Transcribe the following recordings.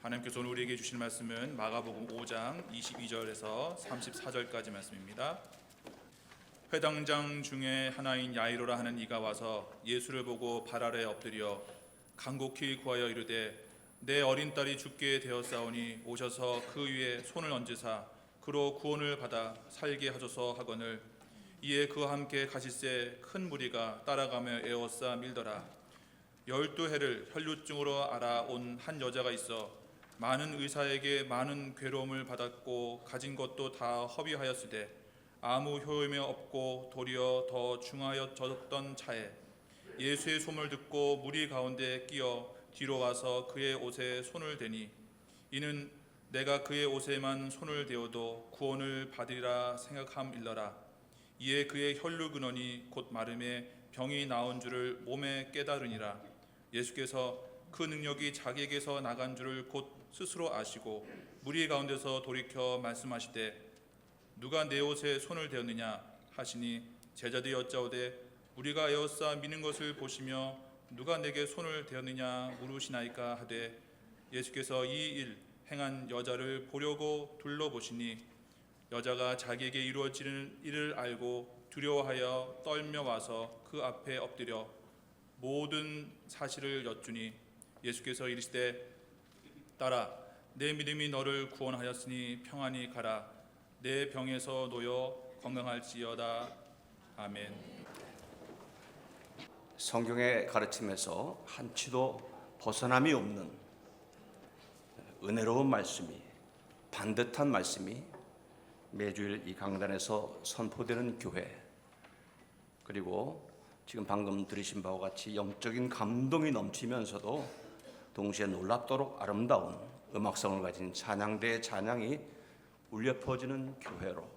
하나님께서 오늘 우리에게 주실 말씀은 마가복음 5장 22절에서 34절까지 말씀입니다. 회당장 중에 하나인 야이로라 하는 이가 와서 예수를 보고 발 아래 엎드려 간곡히 구하여 이르되 내 어린 딸이 죽게 되었사오니 오셔서 그 위에 손을 얹으사 그로 구원을 받아 살게 하소서 하거늘 이에 그와 함께 가실새 큰 무리가 따라가며 에워싸 밀더라. 12해를 혈루증으로 알아온 한 여자가 있어 많은 의사에게 많은 괴로움을 받았고 가진 것도 다 허비하였으되 아무 효험이 없고 도리어 더 중하여졌던 차에 예수의 소문을 듣고 무리 가운데 끼어 뒤로 와서 그의 옷에 손을 대니 이는 내가 그의 옷에만 손을 대어도 구원을 받으리라 생각함일러라. 이에 그의 혈루 근원이 곧 마름에 병이 나온 줄을 몸에 깨달으니라. 예수께서 그 능력이 자기에게서 나간 줄을 곧 스스로 아시고 무리 가운데서 돌이켜 말씀하시되 누가 내 옷에 손을 대었느냐 하시니 제자들이 여짜오되 우리가 에워싸 미는 것을 보시며 누가 내게 손을 대었느냐 물으시나이까 하되 예수께서 이 일 행한 여자를 보려고 둘러보시니 여자가 자기에게 이루어지는 일을 알고 두려워하여 떨며 와서 그 앞에 엎드려 모든 사실을 여쭈니 예수께서 이르시되 딸아 내 믿음이 너를 구원하였으니 평안히 가라. 내 병에서 놓여 건강할지어다. 아멘. 성경의 가르침에서 한치도 벗어남이 없는 은혜로운 말씀이, 반듯한 말씀이 매주일 이 강단에서 선포되는 교회, 그리고 지금 방금 들으신 바와 같이 영적인 감동이 넘치면서도 동시에 놀랍도록 아름다운 음악성을 가진 찬양대의 찬양이 울려 퍼지는 교회로,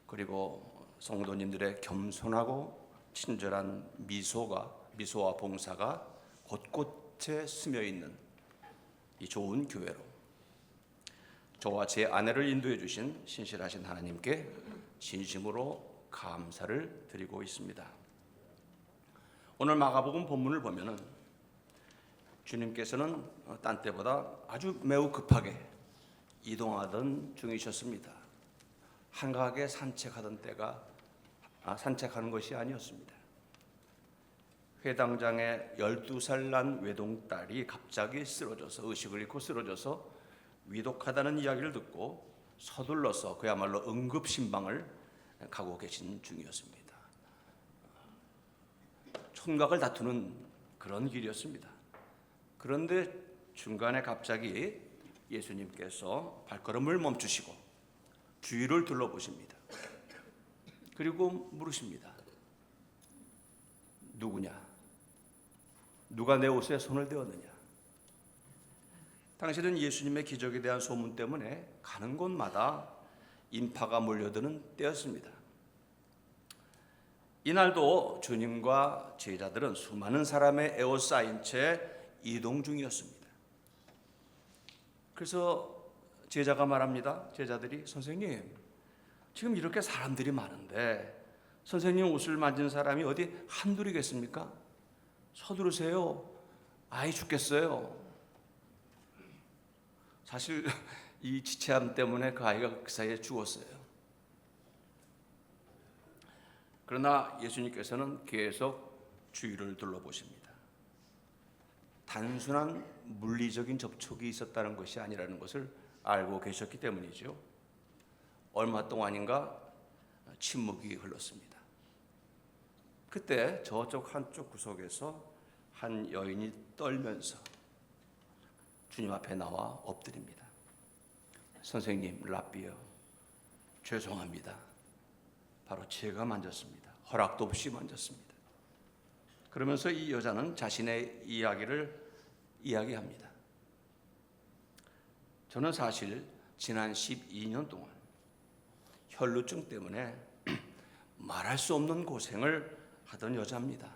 그리고 성도님들의 겸손하고 친절한 미소와 봉사가 곳곳에 스며 있는 이 좋은 교회로, 저와 제 아내를 인도해 주신 신실하신 하나님께 진심으로 감사를 드리고 있습니다. 오늘 마가복음 본문을 보면은 주님께서는 딴 때보다 아주 매우 급하게 이동하던 중이셨습니다. 한가하게 산책하던 때가 산책하는 것이 아니었습니다. 회당장의 12살 난 외동딸이 갑자기 쓰러져서, 의식을 잃고 쓰러져서 위독하다는 이야기를 듣고 서둘러서 그야말로 응급신방을 가고 계신 중이었습니다. 총각을 다투는 그런 길이었습니다. 그런데 중간에 갑자기 예수님께서 발걸음을 멈추시고 주위를 둘러보십니다. 그리고 물으십니다. 누구냐? 누가 내 옷에 손을 대었느냐? 당시는 예수님의 기적에 대한 소문 때문에 가는 곳마다 인파가 몰려드는 때였습니다. 이날도 주님과 제자들은 수많은 사람의 에워싸인 채 이동 중이었습니다. 그래서 제자가 말합니다. 제자들이 선생님, 지금 이렇게 사람들이 많은데 선생님 옷을 만진 사람이 어디 한둘이겠습니까? 서두르세요. 아이 죽겠어요. 사실 이 지체함 때문에 그 아이가 그 사이에 죽었어요. 그러나 예수님께서는 계속 주위를 둘러보십니다. 단순한 물리적인 접촉이 있었다는 것이 아니라는 것을 알고 계셨기 때문이죠. 얼마 동안인가 침묵이 흘렀습니다. 그때 저쪽 한쪽 구석에서 한 여인이 떨면서 주님 앞에 나와 엎드립니다. 선생님, 랍비여, 죄송합니다. 바로 제가 만졌습니다. 허락도 없이 만졌습니다. 그러면서 이 여자는 자신의 이야기를 이야기합니다. 저는 사실 지난 12년 동안 혈루증 때문에 말할 수 없는 고생을 하던 여자입니다.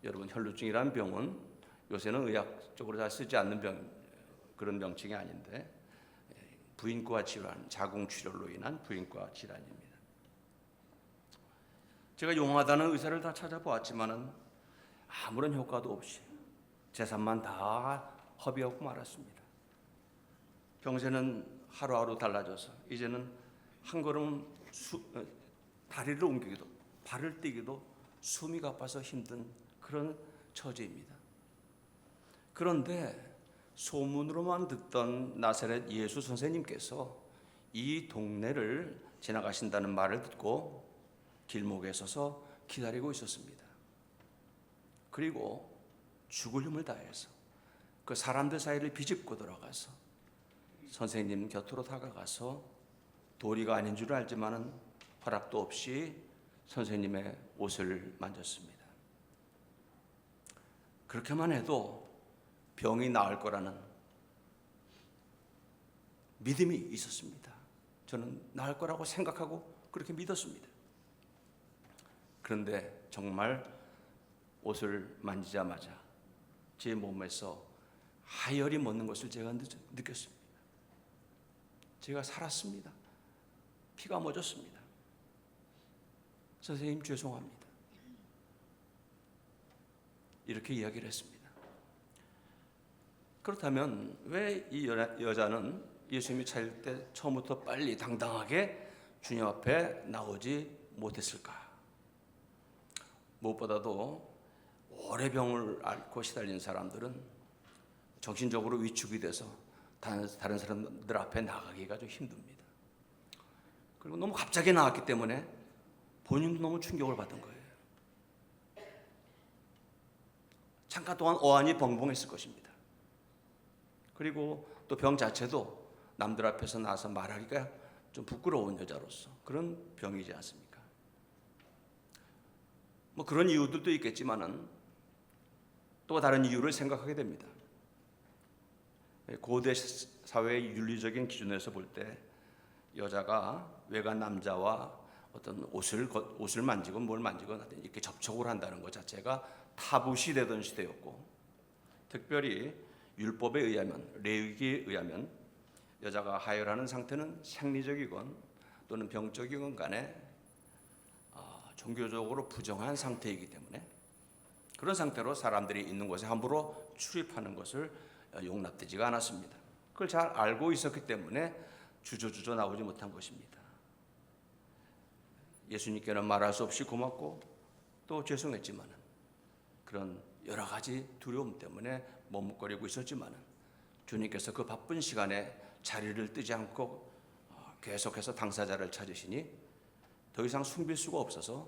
여러분, 혈루증이라는 병은 요새는 의학적으로 잘 쓰지 않는 그런 병증이 아닌데 부인과 질환, 자궁출혈로 인한 부인과 질환입니다. 제가 용하다는 의사를 다 찾아보았지만은 아무런 효과도 없이 재산만 다 허비하고 말았습니다. 병세는 하루하루 달라져서 이제는 한 걸음 다리를 옮기기도 발을 떼기도 숨이 가빠서 힘든 그런 처지입니다. 그런데 소문으로만 듣던 나사렛 예수 선생님께서 이 동네를 지나가신다는 말을 듣고 길목에 서서 기다리고 있었습니다. 그리고 죽을 힘을 다해서 그 사람들 사이를 비집고 들어가서 선생님 곁으로 다가가서 도리가 아닌 줄 알지만은 허락도 없이 선생님의 옷을 만졌습니다. 그렇게만 해도 병이 나을 거라는 믿음이 있었습니다. 저는 나을 거라고 생각하고 그렇게 믿었습니다. 그런데 정말 옷을 만지자마자 제 몸에서 하열이 멎는 것을 제가 느꼈습니다. 제가 살았습니다. 피가 멎었습니다. 선생님 죄송합니다. 이렇게 이야기를 했습니다. 그렇다면 왜 이 여자는 예수님이 찾을 때 처음부터 빨리 당당하게 주님 앞에 나오지 못했을까? 무엇보다도 오래 병을 앓고 시달린 사람들은 정신적으로 위축이 돼서 다른 사람들 앞에 나가기가 좀 힘듭니다. 그리고 너무 갑자기 나왔기 때문에 본인도 너무 충격을 받은 거예요. 잠깐 동안 어안이 벙벙했을 것입니다. 그리고 또 병 자체도 남들 앞에서 나와서 말하기가 좀 부끄러운 여자로서 그런 병이지 않습니까? 뭐 그런 이유들도 있겠지만은 또 다른 이유를 생각하게 됩니다. 고대 사회의 윤리적인 기준에서 볼 때 여자가 외간 남자와 어떤 옷을 만지건 뭘 만지건 이렇게 접촉을 한다는 것 자체가 타부시되던 시대였고, 특별히 율법에 의하면, 레위기에 의하면 여자가 하혈하는 상태는 생리적이건 또는 병적이건 간에 종교적으로 부정한 상태이기 때문에 그런 상태로 사람들이 있는 곳에 함부로 출입하는 것을 용납되지가 않았습니다. 그걸 잘 알고 있었기 때문에 주저주저 나오지 못한 것입니다. 예수님께는 말할 수 없이 고맙고 또 죄송했지만 그런 여러 가지 두려움 때문에 머뭇거리고 있었지만 주님께서 그 바쁜 시간에 자리를 뜨지 않고 계속해서 당사자를 찾으시니 더 이상 숨길 수가 없어서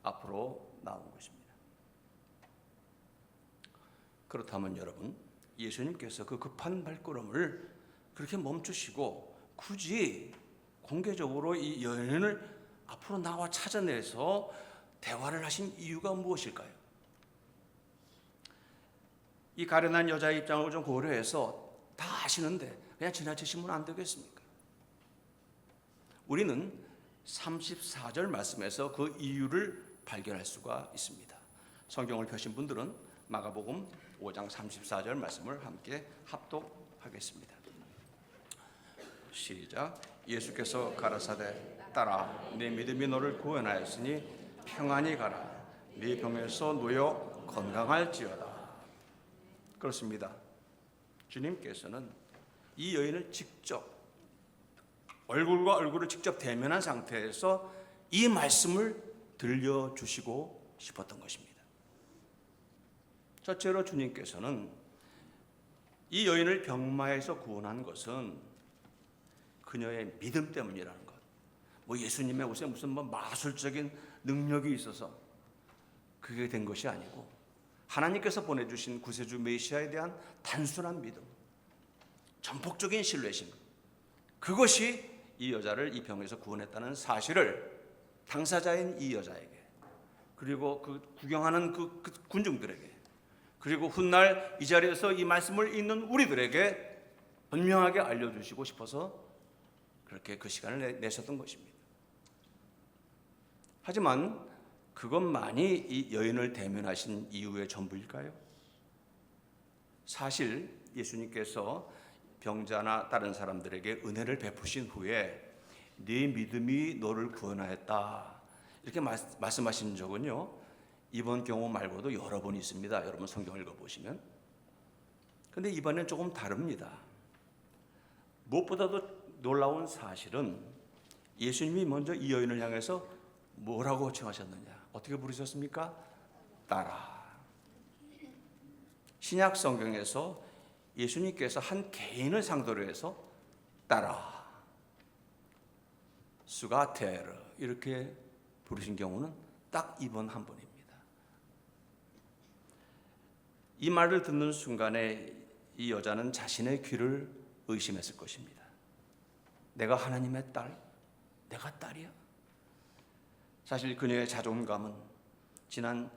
앞으로 나온 것입니다. 그렇다면 여러분, 예수님께서 그 급한 발걸음을 그렇게 멈추시고 굳이 공개적으로 이 여인을 앞으로 나와 찾아내서 대화를 하신 이유가 무엇일까요? 이 가련한 여자의 입장을 좀 고려해서 다 아시는데 그냥 지나치시면 안 되겠습니까? 우리는 34절 말씀에서 그 이유를 발견할 수가 있습니다. 성경을 펴신 분들은 마가복음 5장 34절 말씀을 함께 합독하겠습니다. 시작. 예수께서 가라사대 딸아, 네 믿음이 너를 구원하였으니 평안히 가라. 네 병에서 놓여 건강할지어다. 그렇습니다. 주님께서는 이 여인을 직접 얼굴과 얼굴을 직접 대면한 상태에서 이 말씀을 들려주시고 싶었던 것입니다. 첫째로 주님께서는 이 여인을 병마에서 구원한 것은 그녀의 믿음 때문이라는 것. 뭐 예수님의 옷에 무슨 마술적인 능력이 있어서 그게 된 것이 아니고 하나님께서 보내주신 구세주 메시아에 대한 단순한 믿음, 전폭적인 신뢰심, 그것이 이 여자를 이 병에서 구원했다는 사실을 당사자인 이 여자에게, 그리고 그 구경하는 그 군중들에게, 그리고 훗날 이 자리에서 이 말씀을 읽는 우리들에게 분명하게 알려주시고 싶어서 그렇게 그 시간을 내셨던 것입니다. 하지만 그것만이 이 여인을 대면하신 이유의 전부일까요? 사실 예수님께서 병자나 다른 사람들에게 은혜를 베푸신 후에 네 믿음이 너를 구원하였다 이렇게 말씀하신 적은요, 이번 경우 말고도 여러 번 있습니다. 여러분 성경 읽어보시면 근데 이번엔 조금 다릅니다. 무엇보다도 놀라운 사실은 예수님이 먼저 이 여인을 향해서 뭐라고 청하셨느냐? 어떻게 부르셨습니까? 따라. 신약 성경에서 예수님께서 한 개인을 상대로 해서 따라, 수가테르 이렇게 부르신 경우는 딱 이번 한 번입니다. 이 말을 듣는 순간에 이 여자는 자신의 귀를 의심했을 것입니다. 내가 하나님의 딸? 내가 딸이야? 사실 그녀의 자존감은 지난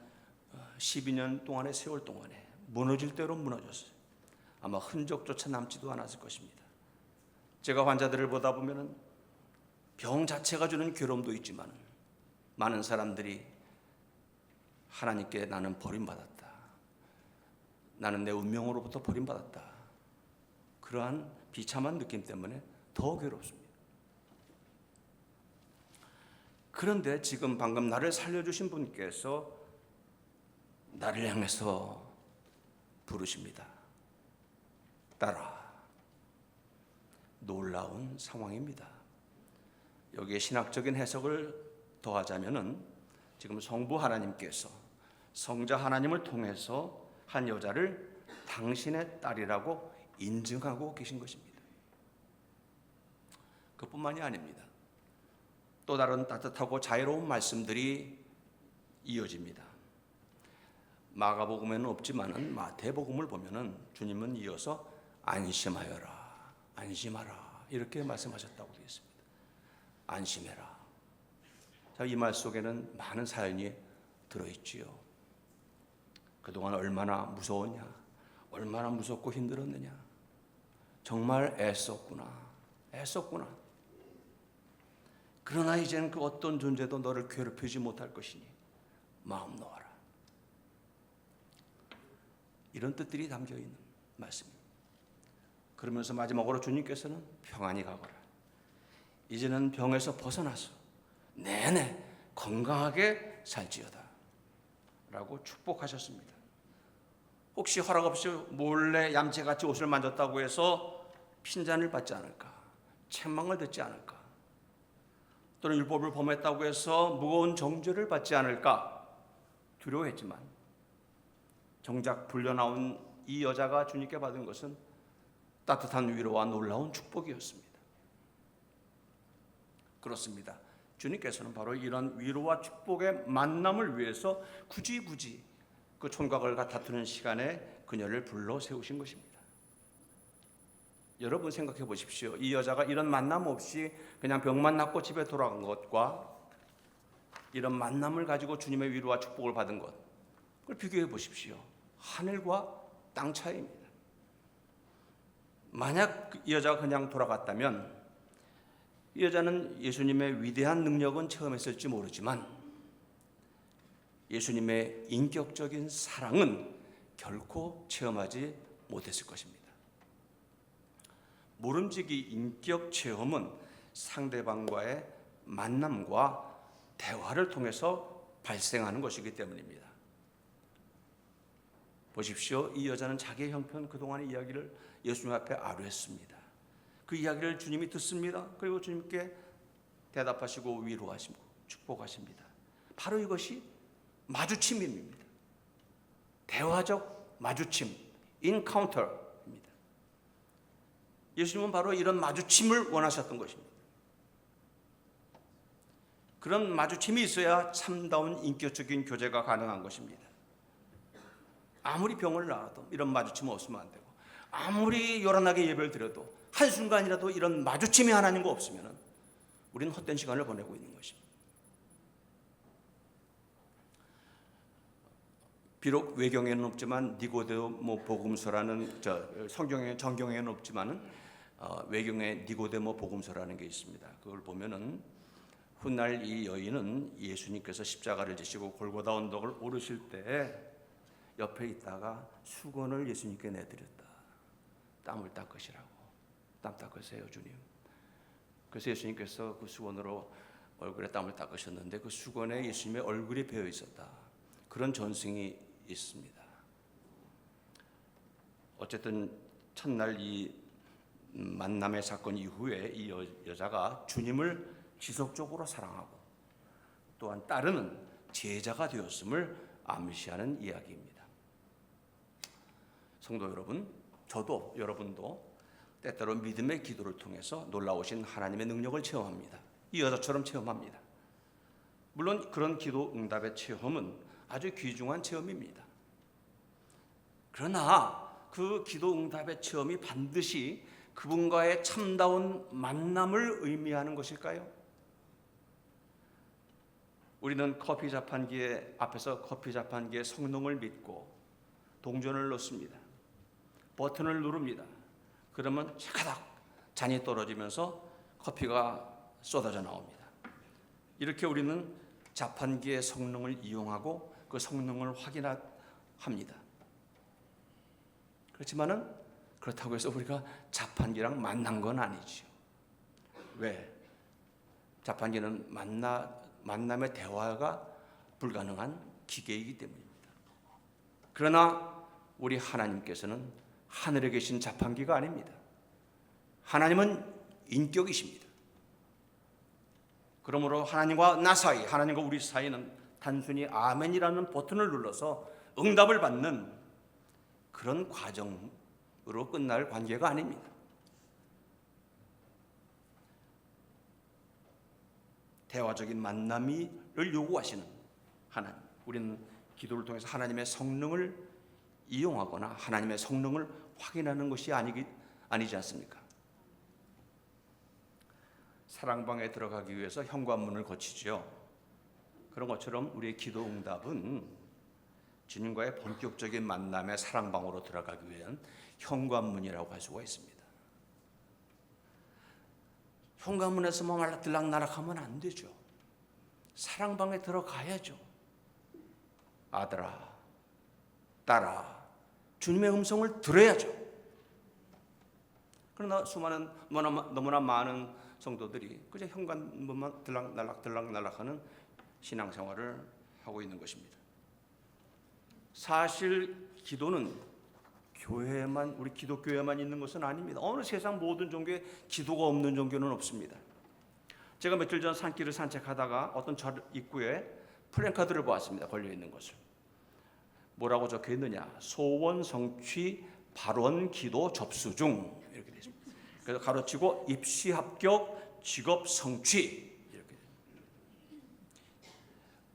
12년 동안의 세월 동안에 무너질 대로 무너졌어요. 아마 흔적조차 남지도 않았을 것입니다. 제가 환자들을 보다 보면은 병 자체가 주는 괴로움도 있지만 많은 사람들이 하나님께 나는 버림받았다. 나는 내 운명으로부터 버림받았다. 그러한 비참한 느낌 때문에 더 괴롭습니다. 그런데 지금 방금 나를 살려주신 분께서 나를 향해서 부르십니다. 따라. 놀라운 상황입니다. 여기에 신학적인 해석을 더하자면은 지금 성부 하나님께서 성자 하나님을 통해서 한 여자를 당신의 딸이라고 인증하고 계신 것입니다. 그뿐만이 아닙니다. 또 다른 따뜻하고 자유로운 말씀들이 이어집니다. 마가복음에는 없지만은 마태복음을 보면은 주님은 이어서 안심하여라, 안심하라 이렇게 말씀하셨다고 되어 있습니다. 안심해라. 자, 이 말 속에는 많은 사연이 들어있지요. 그동안 얼마나 무서웠냐, 얼마나 무섭고 힘들었느냐, 정말 애썼구나, 애썼구나. 그러나 이제는 그 어떤 존재도 너를 괴롭히지 못할 것이니 마음 놓아라. 이런 뜻들이 담겨있는 말씀입니다. 그러면서 마지막으로 주님께서는 평안히 가거라. 이제는 병에서 벗어나서 내내 건강하게 살지어다 라고 축복하셨습니다. 혹시 허락 없이 몰래 얌체같이 옷을 만졌다고 해서 핀잔을 받지 않을까, 책망을 듣지 않을까, 또는 율법을 범했다고 해서 무거운 정죄를 받지 않을까 두려워했지만 정작 불려나온 이 여자가 주님께 받은 것은 따뜻한 위로와 놀라운 축복이었습니다. 그렇습니다. 주님께서는 바로 이런 위로와 축복의 만남을 위해서 굳이 그 총각을 다투는 시간에 그녀를 불러 세우신 것입니다. 여러분 생각해 보십시오. 이 여자가 이런 만남 없이 그냥 병만 낫고 집에 돌아간 것과 이런 만남을 가지고 주님의 위로와 축복을 받은 것, 그걸 비교해 보십시오. 하늘과 땅 차이입니다. 만약 이 여자가 그냥 돌아갔다면 이 여자는 예수님의 위대한 능력은 체험했을지 모르지만 예수님의 인격적인 사랑은 결코 체험하지 못했을 것입니다. 모름지기 인격 체험은 상대방과의 만남과 대화를 통해서 발생하는 것이기 때문입니다. 보십시오. 이 여자는 자기의 형편 그동안의 이야기를 예수님 앞에 아뢰었습니다. 그 이야기를 주님이 듣습니다. 그리고 주님께 대답하시고 위로하시고 축복하십니다. 바로 이것이 마주침입니다. 대화적 마주침, 인카운터입니다. 예수님은 바로 이런 마주침을 원하셨던 것입니다. 그런 마주침이 있어야 참다운 인격적인 교제가 가능한 것입니다. 아무리 병을 나아도 이런 마주침은 없으면 안 되고, 아무리 요란하게 예배를 드려도 한순간이라도 이런 마주침이 하나님과 없으면 우리는 헛된 시간을 보내고 있는 것입니다. 비록 외경에는 없지만 니고데모 복음서라는 정경에는 없지만은 외경에 니고데모 복음서라는 게 있습니다. 그걸 보면은 훗날 이 여인은 예수님께서 십자가를 지시고 골고다 언덕을 오르실 때 옆에 있다가 수건을 예수님께 내드렸다. 땀을 닦으시라고. 땀 닦으세요, 주님. 그래서 예수님께서 그 수건으로 얼굴에 땀을 닦으셨는데 그 수건에 예수님의 얼굴이 배어 있었다. 그런 전승이 있습니다. 어쨌든 첫날 이 만남의 사건 이후에 이 여자가 주님을 지속적으로 사랑하고 또한 따르는 제자가 되었음을 암시하는 이야기입니다. 성도 여러분, 저도 여러분도 때때로 믿음의 기도를 통해서 놀라우신 하나님의 능력을 체험합니다. 이 여자처럼 체험합니다. 물론 그런 기도 응답의 체험은 아주 귀중한 체험입니다. 그러나 그 기도 응답의 체험이 반드시 그분과의 참다운 만남을 의미하는 것일까요? 우리는 커피 자판기에 앞에서 커피 자판기의 성능을 믿고 동전을 넣습니다. 버튼을 누릅니다. 그러면 샤카닥 잔이 떨어지면서 커피가 쏟아져 나옵니다. 이렇게 우리는 자판기의 성능을 이용하고 그 성능을 확인합니다. 그렇지만은 그렇다고 해서 우리가 자판기랑 만난 건 아니죠. 왜? 자판기는 만남의 대화가 불가능한 기계이기 때문입니다. 그러나 우리 하나님께서는 하늘에 계신 자판기가 아닙니다. 하나님은 인격이십니다. 그러므로 하나님과 나 사이, 하나님과 우리 사이는 단순히 아멘이라는 버튼을 눌러서 응답을 받는 그런 과정으로 끝날 관계가 아닙니다. 대화적인 만남을 요구하시는 하나님, 우리는 기도를 통해서 하나님의 성령을 이용하거나 하나님의 성령을 확인하는 것이 아니지 않습니까? 사랑방에 들어가기 위해서 현관문을 거치죠. 그런 것처럼 우리의 기도 응답은 주님과의 본격적인 만남의 사랑방으로 들어가기 위한 현관문이라고 할 수가 있습니다. 현관문에서만 들락날락하면 안 되죠. 사랑방에 들어가야죠. 아들아, 딸아, 주님의 음성을 들어야죠. 그러나 너무나 많은 성도들이 그저 현관문만 들락날락하는 신앙생활을 하고 있는 것입니다. 사실 기도는 교회에만, 우리 기독교에만 있는 것은 아닙니다. 어느 세상 모든 종교에 기도가 없는 종교는 없습니다. 제가 며칠 전 산길을 산책하다가 어떤 절 입구에 플랜카드를 보았습니다. 걸려 있는 것을. 뭐라고 적혀 있느냐? 소원 성취 발원 기도 접수 중, 이렇게 되어 있습니다. 그래서 가로치고 입시 합격 직업 성취, 이렇게.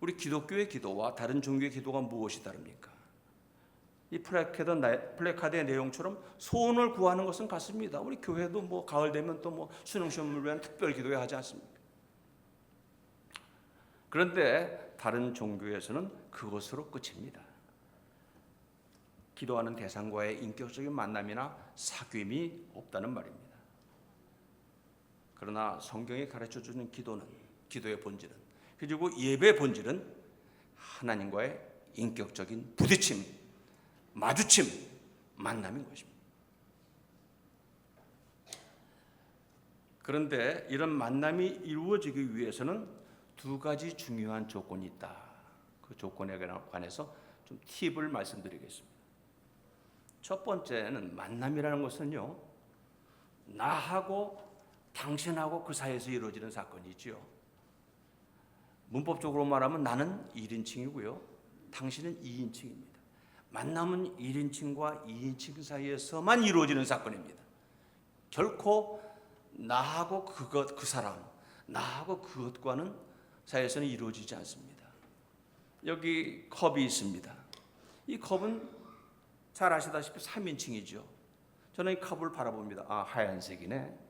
우리 기독교의 기도와 다른 종교의 기도가 무엇이 다릅니까? 이 플래카드의 내용처럼 소원을 구하는 것은 같습니다. 우리 교회도 뭐 가을 되면 또 뭐 수능 시험을 위한 특별 기도회 하지 않습니까? 그런데 다른 종교에서는 그것으로 끝입니다. 기도하는 대상과의 인격적인 만남이나 사귐이 없다는 말입니다. 그러나 성경이 가르쳐주는 기도의 본질은, 그리고 예배의 본질은 하나님과의 인격적인 부딪힘, 마주침, 만남인 것입니다. 그런데 이런 만남이 이루어지기 위해서는 두 가지 중요한 조건이 있다. 그 조건에 관해서 좀 팁을 말씀드리겠습니다. 첫 번째는 만남이라는 것은요, 나하고 당신하고 그 사이에서 이루어지는 사건이지요. 문법적으로 말하면 나는 1인칭이고요, 당신은 2인칭입니다. 만남은 1인칭과 2인칭 사이에서만 이루어지는 사건입니다. 결코 나하고 그 사람, 나하고 그것과는 사이에서는 이루어지지 않습니다. 여기 컵이 있습니다. 이 컵은 잘 아시다시피 3인칭이죠. 저는 이 컵을 바라봅니다. 아, 하얀색이네.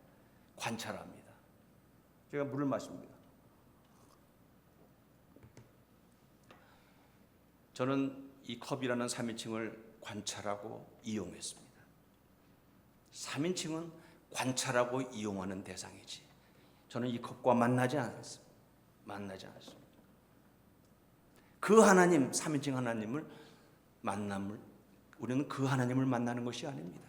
관찰합니다. 제가 물을 마십니다. 저는 이 컵이라는 3인칭을 관찰하고 이용했습니다. 3인칭은 관찰하고 이용하는 대상이지, 저는 이 컵과 만나지 않았습니다. 그 하나님, 3인칭 하나님을 우리는 그 하나님을 만나는 것이 아닙니다.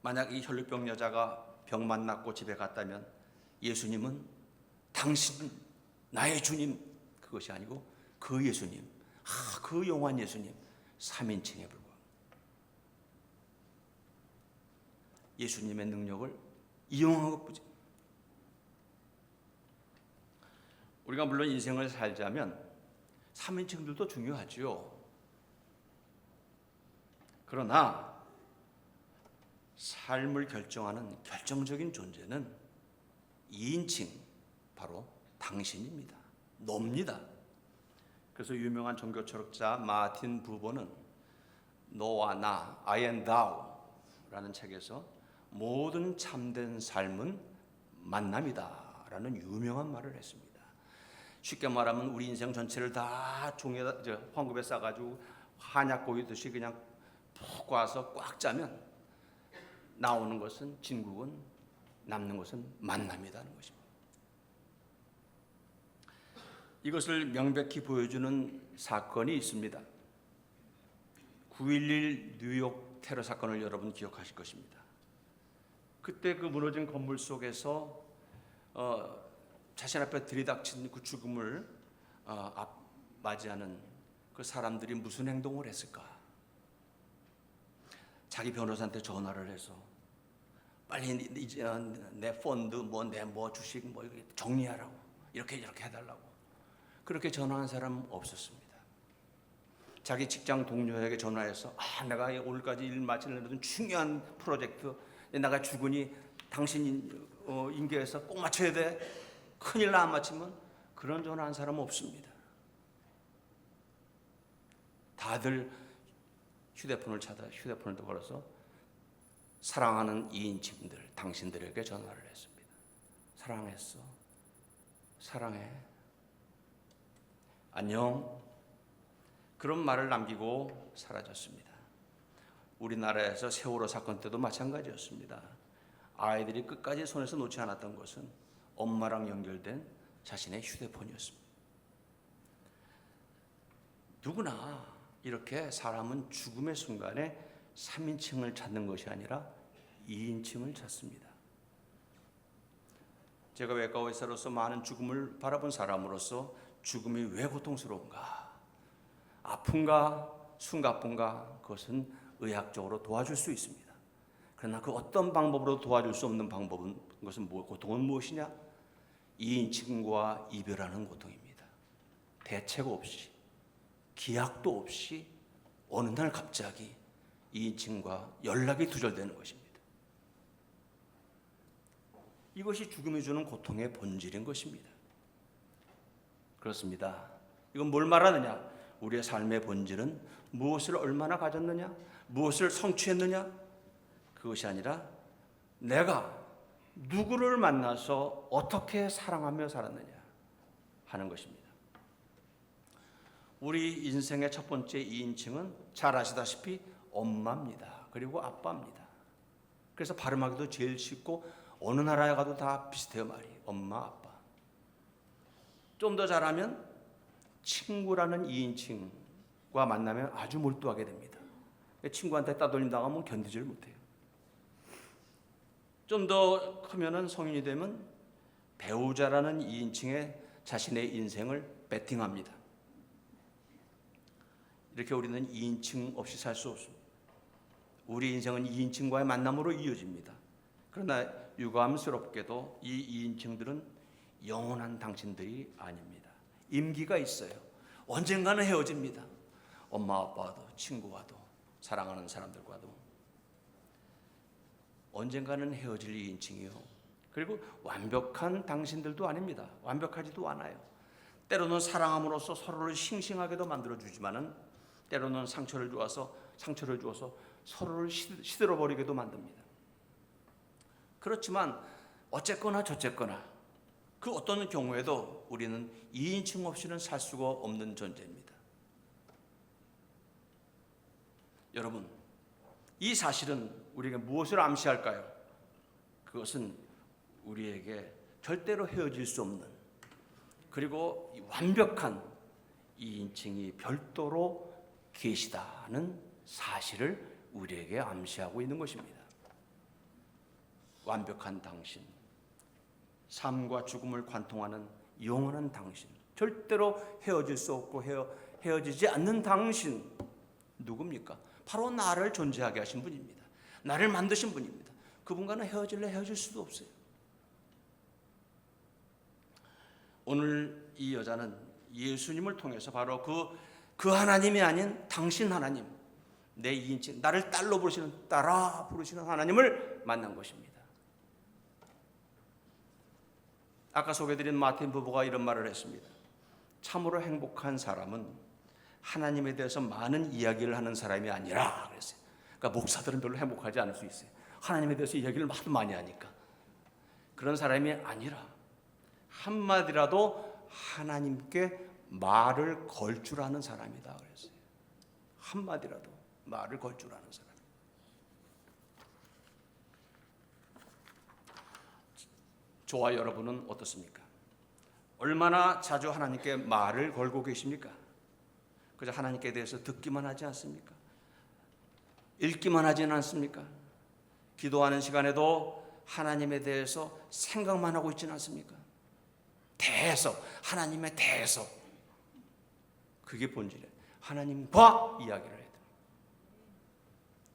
만약 이 혈루병 여자가 병만 낫고 집에 갔다면 예수님은 당신 나의 주님, 그것이 아니고 그 예수님, 그 영원한 예수님, 3인칭에 불과합니다. 예수님의 능력을 이용한 것뿐이죠. 우리가 물론 인생을 살자면 3인칭들도 중요하지요. 그러나 삶을 결정하는 결정적인 존재는 2인칭, 바로 당신입니다. 너입니다. 그래서 유명한 종교 철학자 마틴 부버는 너와 나, I and thou 라는 책에서 모든 참된 삶은 만남이다 라는 유명한 말을 했습니다. 쉽게 말하면 우리 인생 전체를 다 종에다 황급에 싸가지고 한약 고이듯이 그냥 푹 와서 꽉 짜면 나오는 것은 진국은, 남는 것은 만남이라는 것입니다. 이것을 명백히 보여주는 사건이 있습니다. 9.11 뉴욕 테러 사건을 여러분 기억하실 것입니다. 그때 그 무너진 건물 속에서 자신 앞에 들이닥친 그 죽음을 맞이하는 그 사람들이 무슨 행동을 했을까? 자기 변호사한테 전화를 해서 빨리 내 펀드 내 주식 정리하라고 이렇게 해달라고. 그렇게 전화한 사람 없었습니다. 자기 직장 동료에게 전화해서 내가 오늘까지 일 마치려는 중요한 프로젝트 내가 죽으니 당신 인계해서 꼭 맞춰야 돼. 큰일 나 안 맞히면 그런 전화한 사람은 없습니다. 다들 휴대폰을 걸어서 사랑하는 2인칭들, 당신들에게 전화를 했습니다. 사랑했어. 사랑해. 안녕. 그런 말을 남기고 사라졌습니다. 우리나라에서 세월호 사건 때도 마찬가지였습니다. 아이들이 끝까지 손에서 놓지 않았던 것은 엄마랑 연결된 자신의 휴대폰이었습니다. 누구나 이렇게 사람은 죽음의 순간에 3인칭을 찾는 것이 아니라 2인칭을 찾습니다. 제가 외과 의사로서 많은 죽음을 바라본 사람으로서 죽음이 왜 고통스러운가? 아픈가? 숨가쁜가? 그것은 의학적으로 도와줄 수 있습니다. 그러나 그 어떤 방법으로 도와줄 수 없는 고통은 무엇이냐? 2인칭과 이별하는 고통입니다. 대책 없이, 기약도 없이 어느 날 갑자기 2인칭과 연락이 두절되는 것입니다. 이것이 죽음이 주는 고통의 본질인 것입니다. 그렇습니다. 이건 뭘 말하느냐? 우리의 삶의 본질은 무엇을 얼마나 가졌느냐? 무엇을 성취했느냐? 그것이 아니라 내가 누구를 만나서 어떻게 사랑하며 살았느냐 하는 것입니다. 우리 인생의 첫 번째 2인칭은 잘 아시다시피 엄마입니다. 그리고 아빠입니다. 그래서 발음하기도 제일 쉽고 어느 나라에 가도 다 비슷해요. 말이 엄마, 아빠. 좀 더 잘하면 친구라는 2인칭과 만나면 아주 몰두하게 됩니다. 친구한테 따돌림 당하면 견디질 못해요. 좀 더 크면은 성인이 되면 배우자라는 2인칭에 자신의 인생을 베팅합니다. 이렇게 우리는 2인칭 없이 살 수 없습니다. 우리 인생은 2인칭과의 만남으로 이어집니다. 그러나 유감스럽게도 이 2인칭들은 영원한 당신들이 아닙니다. 임기가 있어요. 언젠가는 헤어집니다. 엄마 아빠와도 친구와도 사랑하는 사람들과도 언젠가는 헤어질 2인칭이요. 그리고 완벽한 당신들도 아닙니다. 완벽하지도 않아요. 때로는 사랑함으로써 서로를 싱싱하게도 만들어주지만은 때로는 상처를 주어서 서로를 시들어버리게도 만듭니다. 그렇지만 어쨌거나 저쨌거나 그 어떤 경우에도 우리는 2인칭 없이는 살 수가 없는 존재입니다. 여러분, 이 사실은 우리에게 무엇을 암시할까요? 그것은 우리에게 절대로 헤어질 수 없는 그리고 완벽한 2인칭이 별도로 계시다는 사실을 우리에게 암시하고 있는 것입니다. 완벽한 당신, 삶과 죽음을 관통하는 영원한 당신, 절대로 헤어질 수 없고 헤어지지 않는 당신, 누굽니까? 바로 나를 존재하게 하신 분입니다. 나를 만드신 분입니다. 그분과는 헤어질래 헤어질 수도 없어요. 오늘 이 여자는 예수님을 통해서 바로 그 하나님이 아닌 당신 하나님, 내 이인칭, 나를 딸로 부르시는, 딸아 부르시는 하나님을 만난 것입니다. 아까 소개드린 마틴 부부가 이런 말을 했습니다. 참으로 행복한 사람은 하나님에 대해서 많은 이야기를 하는 사람이 아니라 그랬어요. 그러니까 목사들은 별로 행복하지 않을 수 있어요. 하나님에 대해서 이야기를 하도 많이 하니까. 그런 사람이 아니라 한마디라도 하나님께 말을 걸 줄 아는 사람이다 그랬어요. 한마디라도 말을 걸 줄 아는 사람. 저와 여러분은 어떻습니까? 얼마나 자주 하나님께 말을 걸고 계십니까? 그저 하나님께 대해서 듣기만 하지 않습니까? 읽기만 하지는 않습니까? 기도하는 시간에도 하나님에 대해서 생각만 하고 있지는 않습니까? 대해서, 하나님에 대해서. 그게 본질이에요. 하나님과 이야기를 해야 돼요.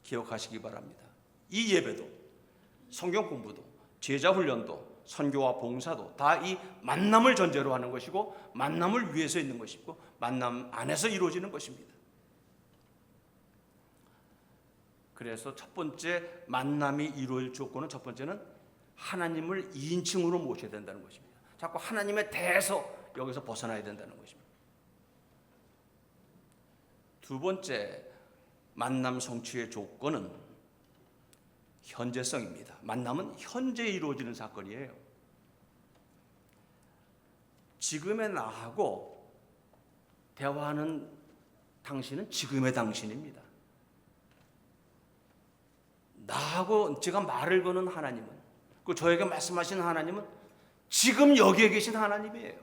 기억하시기 바랍니다. 이 예배도, 성경 공부도, 제자 훈련도, 선교와 봉사도 다 이 만남을 전제로 하는 것이고, 만남을 위해서 있는 것이고, 만남 안에서 이루어지는 것입니다. 그래서 첫 번째 만남이 이루어질 조건은, 첫 번째는 하나님을 2인칭으로 모셔야 된다는 것입니다. 자꾸 하나님에 대해서 여기서 벗어나야 된다는 것입니다. 두 번째 만남 성취의 조건은 현재성입니다. 만남은 현재 이루어지는 사건이에요. 지금의 나하고 대화하는 당신은 지금의 당신입니다. 나하고 제가 말을 거는 하나님은, 그 저에게 말씀하시는 하나님은 지금 여기에 계신 하나님이에요.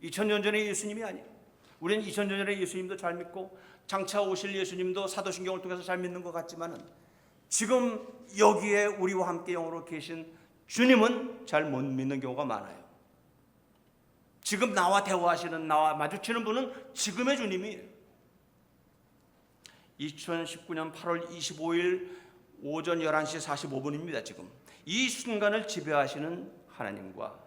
2000년 전의 예수님이 아니에요. 우리는 2000년 전의 예수님도 잘 믿고 장차 오실 예수님도 사도신경을 통해서 잘 믿는 것 같지만은, 지금 여기에 우리와 함께 영으로 계신 주님은 잘 못 믿는 경우가 많아요. 지금 나와 대화하시는, 나와 마주치는 분은 지금의 주님이에요. 2019년 8월 25일 오전 11시 45분입니다. 지금 이 순간을 지배하시는 하나님과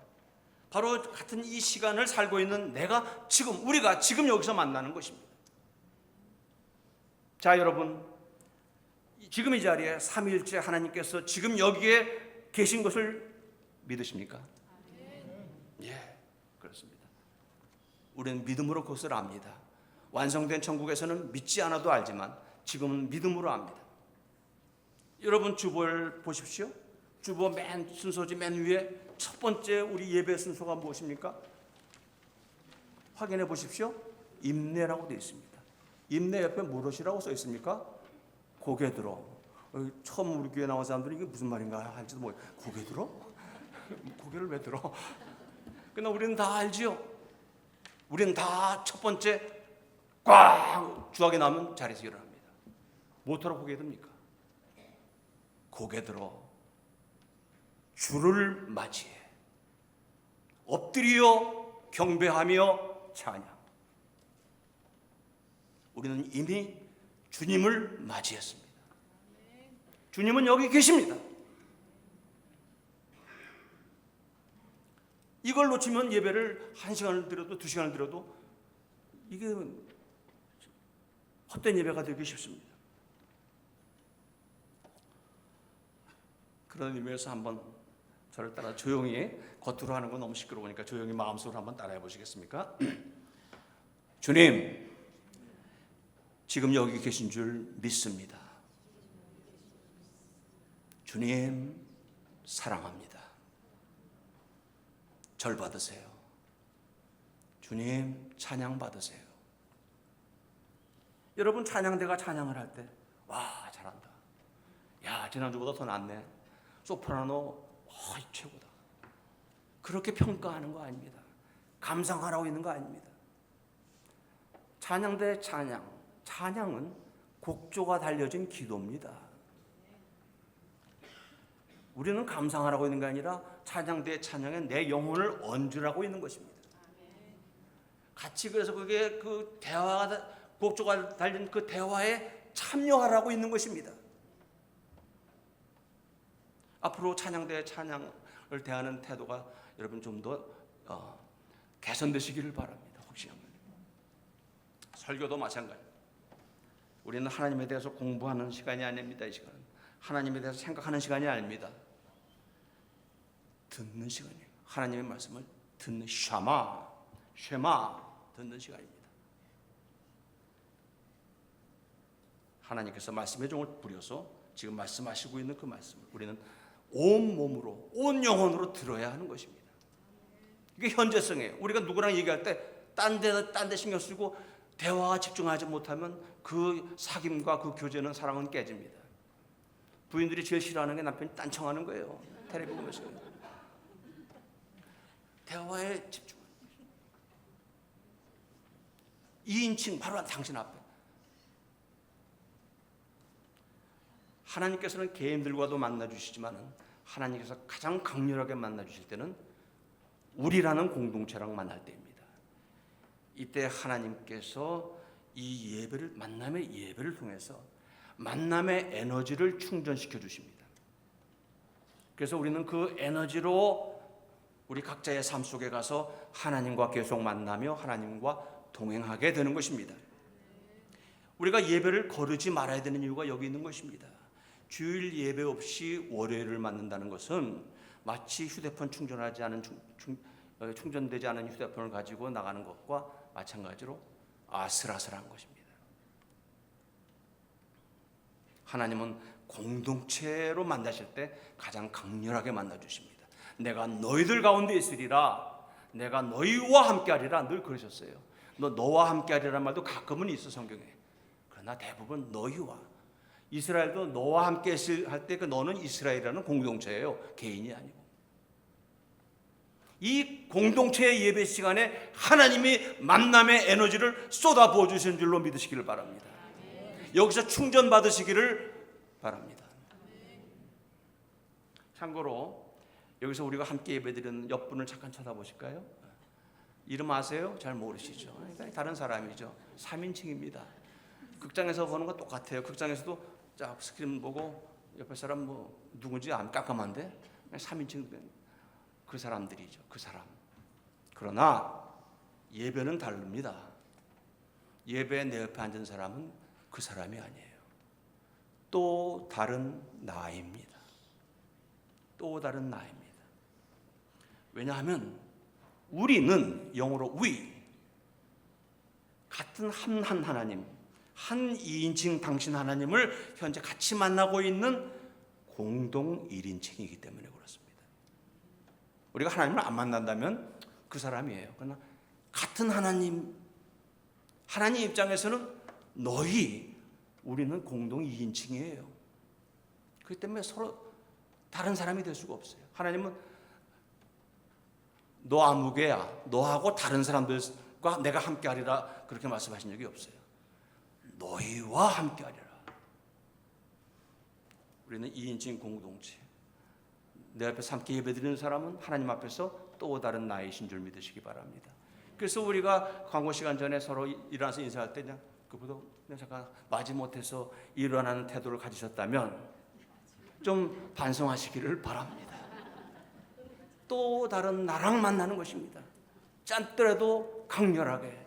바로 같은 이 시간을 살고 있는 내가 지금, 우리가 지금 여기서 만나는 것입니다. 자, 여러분, 지금 이 자리에 삼위일체 하나님께서 지금 여기에 계신 것을 믿으십니까? 예, 그렇습니다. 우리는 믿음으로 그것을 압니다. 완성된 천국에서는 믿지 않아도 알지만 지금은 믿음으로 압니다. 여러분, 주보를 보십시오. 주보 맨 순서지 맨 위에 첫 번째 우리 예배 순서가 무엇입니까? 확인해 보십시오. 임내라고 되어 있습니다. 임내 옆에 무엇이라고 써 있습니까? 고개 들어. 처음 우리 교회 나온 사람들이 이게 무슨 말인가 할지도 모르고, 고개 들어? 고개를 왜 들어? 그러나 우리는 다 알지요. 우리는 다 첫 번째 꽝 주악이 나면 자리에서 일어납니다. 뭐하러 고개 듭니까? 고개 들어 주를 맞이해 엎드려 경배하며 찬양. 우리는 이미 주님을 맞이했습니다. 주님은 여기 계십니다. 이걸 놓치면 예배를 1시간을 드려도 2시간을 드려도 이게 헛된 예배가 되기 쉽습니다. 그런 의미에서 한번 저를 따라 조용히, 겉으로 하는 건 너무 시끄러우니까 조용히 마음속으로 한번 따라해 보시겠습니까? 주님, 지금 여기 계신 줄 믿습니다. 주님, 사랑합니다. 절 받으세요. 주님, 찬양 받으세요. 여러분, 찬양대가 찬양을 할 때, 와, 잘한다. 야, 지난주보다 더 낫네. 소프라노, 최고다. 그렇게 평가하는 거 아닙니다. 감상하라고 있는 거 아닙니다. 찬양대 찬양, 찬양은 곡조가 달려진 기도입니다. 우리는 감상하라고 있는 게 아니라 찬양대 찬양에 내 영혼을 얹으라고 있는 것입니다. 같이, 그래서 그게 그 대화가 곡조가 달린 그 대화에 참여하라고 있는 것입니다. 앞으로 찬양대의 찬양을 대하는 태도가 여러분 좀 더 개선되시기를 바랍니다. 혹시 한번. 설교도 마찬가지. 우리는 하나님에 대해서 공부하는 시간이 아닙니다. 이 시간은 하나님에 대해서 생각하는 시간이 아닙니다. 듣는 시간이에요. 하나님의 말씀을 듣는 쉐마 듣는 시간입니다. 하나님께서 말씀의 종을 부려서 지금 말씀하시고 있는 그 말씀을 우리는 온 몸으로 온 영혼으로 들어야 하는 것입니다. 이게 현재성이에요. 우리가 누구랑 얘기할 때 딴 데 신경 쓰고 대화에 집중하지 못하면 그 사귐과 그 교제는 사랑은 깨집니다. 부인들이 제일 싫어하는 게 남편이 딴청하는 거예요. 텔레비 보면서. 대화에 집중. 2인칭 바로 당신 앞에. 하나님께서는 개인들과도 만나주시지만 하나님께서 가장 강렬하게 만나주실 때는 우리라는 공동체랑 만날 때입니다. 이때 하나님께서 이 예배를, 만남의 예배를 통해서 만남의 에너지를 충전시켜 주십니다. 그래서 우리는 그 에너지로 우리 각자의 삶 속에 가서 하나님과 계속 만나며 하나님과 동행하게 되는 것입니다. 우리가 예배를 거르지 말아야 되는 이유가 여기 있는 것입니다. 주일 예배 없이 월요일을 맞는다는 것은 마치 휴대폰 충전하지 않은 충전되지 않은 휴대폰을 가지고 나가는 것과 마찬가지로 아슬아슬한 것입니다. 하나님은 공동체로 만나실 때 가장 강렬하게 만나주십니다. 내가 너희들 가운데 있으리라, 내가 너희와 함께하리라 늘 그러셨어요. 너와 함께하리라는 말도 가끔은 있어 성경에. 그러나 대부분 너희와, 이스라엘도 너와 함께 할 때 그 너는 이스라엘이라는 공동체예요. 개인이 아니고. 이 공동체의 예배 시간에 하나님이 만남의 에너지를 쏟아 부어 주시는 줄로 믿으시기를 바랍니다. 여기서 충전 받으시기를 바랍니다. 참고로 여기서 우리가 함께 예배드리는 옆분을 잠깐 쳐다보실까요? 이름 아세요? 잘 모르시죠? 다른 사람이죠. 3인칭입니다. 극장에서 보는 거 똑같아요. 극장에서도 쫙 스크린 보고 옆에 사람 뭐 누군지 안 깜깜한데 3인칭 그 사람들이죠. 그 사람. 그러나 예배는 다릅니다. 예배에 내 옆에 앉은 사람은 그 사람이 아니에요. 또 다른 나입니다. 또 다른 나입니다. 왜냐하면 우리는 영어로 we, 같은 한 하나님, 한 2인칭 당신 하나님을 현재 같이 만나고 있는 공동 1인칭이기 때문에 그렇습니다. 우리가 하나님을 안 만난다면 그 사람이에요. 그러나 같은 하나님 입장에서는 우리는 공동 2인칭이에요. 그렇기 때문에 서로 다른 사람이 될 수가 없어요. 하나님은 너 아무개야, 너하고 다른 사람들과 내가 함께하리라 그렇게 말씀하신 적이 없어요. 너희와 함께하리라. 우리는 2인칭 공동체. 내 앞에서 함께 예배드리는 사람은 하나님 앞에서 또 다른 나이신 줄 믿으시기 바랍니다. 그래서 우리가 광고 시간 전에 서로 일어나서 인사할 때 그냥 그보다 그냥 잠깐 마지못해서 일어나는 태도를 가지셨다면 좀 반성하시기를 바랍니다. 또 다른 나랑 만나는 것입니다. 짠더라도 강렬하게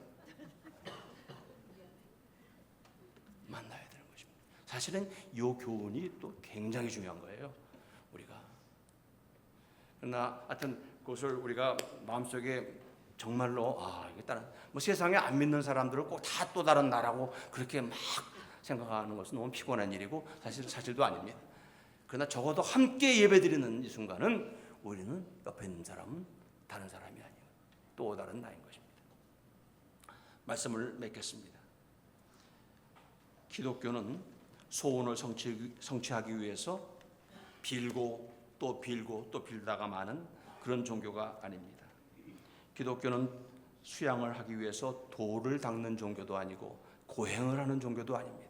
만나야 되는 것입니다. 사실은 이 교훈이 또 굉장히 중요한 거예요. 우리가. 그러나 하여튼 그것을 우리가 마음속에 정말로 이게 다른 뭐 세상에 안 믿는 사람들을 꼭 다 또 다른 나라고 그렇게 막 생각하는 것은 너무 피곤한 일이고 사실도 아닙니다. 그러나 적어도 함께 예배드리는 이 순간은 우리는 옆에 있는 사람은 다른 사람이 아니에요. 또 다른 나인 것입니다. 말씀을 맺겠습니다. 기독교는 소원을 성취하기 위해서 빌고 또 빌다가 마는 그런 종교가 아닙니다. 기독교는 수양을 하기 위해서 돌을 닦는 종교도 아니고 고행을 하는 종교도 아닙니다.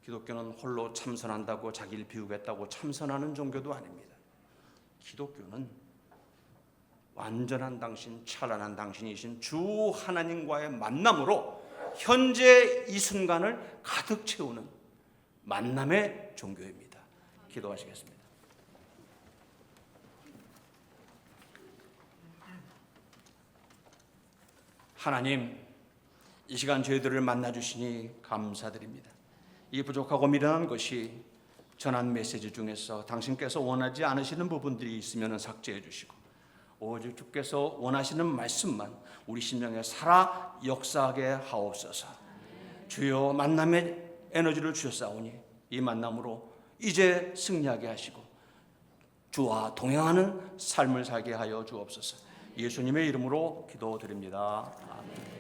기독교는 홀로 참선한다고 자기를 비우겠다고 참선하는 종교도 아닙니다. 기독교는 완전한 당신, 찬란한 당신이신 주 하나님과의 만남으로 현재 이 순간을 가득 채우는 만남의 종교입니다. 기도하시겠습니다. 하나님, 이 시간 저희들을 만나주시니 감사드립니다. 이 부족하고 미련한 것이 전한 메시지 중에서 당신께서 원하지 않으시는 부분들이 있으면 삭제해 주시고, 오직 주께서 원하시는 말씀만 우리 심령에 살아 역사하게 하옵소서. 주여, 만남의 에너지를 주셨사오니 이 만남으로 이제 승리하게 하시고 주와 동행하는 삶을 살게 하여 주옵소서. 예수님의 이름으로 기도드립니다. 아멘.